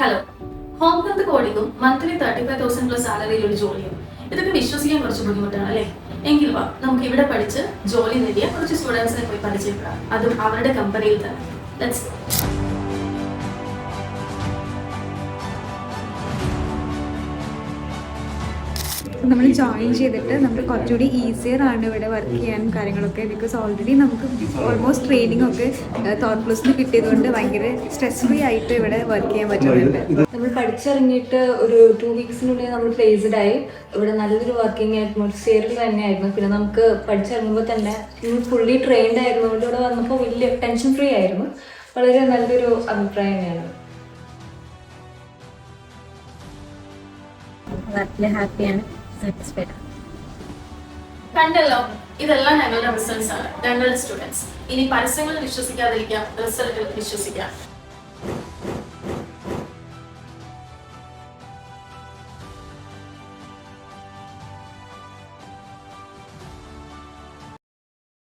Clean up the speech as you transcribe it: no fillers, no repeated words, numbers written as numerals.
Hello, home health കോഡിങ്ങും monthly 35,000 plus സാലറിയിലൊരു ജോലിയും ഇതൊക്കെ വിശ്വസിക്കാൻ കുറച്ച് ബുദ്ധിമുട്ടാണ് അല്ലേ? എങ്കിൽ വാ നമുക്ക് ഇവിടെ പഠിച്ച് ജോലി നേടിയ കുറച്ച് സ്റ്റുഡൻസിനെ പോയി പരിചയപ്പെടാം, അതും അവരുടെ കമ്പനിയിൽ തന്നെ. Let's go. നമ്മൾ ജോയിൻ ചെയ്തിട്ട് നമുക്ക് കുറച്ചുകൂടി ഈസിയർ ആണ് ഇവിടെ വർക്ക് ചെയ്യാനും കാര്യങ്ങളൊക്കെ. ബിക്കോസ് ഓൾറെഡി നമുക്ക് ഓൾമോസ്റ്റ് ട്രെയിനിങ് ഒക്കെ തോട്ട് പ്ലസിന് കിട്ടിയതുകൊണ്ട് ഭയങ്കര സ്ട്രെസ് ഫ്രീ ആയിട്ട് ഇവിടെ വർക്ക് ചെയ്യാൻ പറ്റുന്നുണ്ട്. നമ്മൾ പഠിച്ചിറങ്ങിയിട്ട് ഒരു 2 വീക്സിനുള്ളിൽ നമ്മൾ പ്ലേസ്ഡ് ആയി. ഇവിടെ നല്ലൊരു വർക്കിംഗ് അറ്റ്മോസ്ഫിയറിൽ തന്നെയായിരുന്നു. പിന്നെ നമുക്ക് പഠിച്ചിറങ്ങുമ്പോൾ തന്നെ ഫുള്ളി ട്രെയിൻഡ് ആയിരുന്നുകൊണ്ട് ഇവിടെ വന്നപ്പോൾ വലിയ ടെൻഷൻ ഫ്രീ ആയിരുന്നു. വളരെ നല്ലൊരു അഭിപ്രായം തന്നെയാണ്. ഹാപ്പിയാണ്, സാറ്റിസ്ഫൈഡ്. കണ്ടല്ലോ, ഇതെല്ലാം ഞങ്ങളുടെ റിസൾട്ട്സ് ആണ്, ഞങ്ങളുടെ സ്റ്റുഡൻസ്. ഇനി പരസ്യങ്ങളിൽ വിശ്വസിക്കാതിരിക്കാം, റിസൾട്ടിൽ വിശ്വസിക്കാം.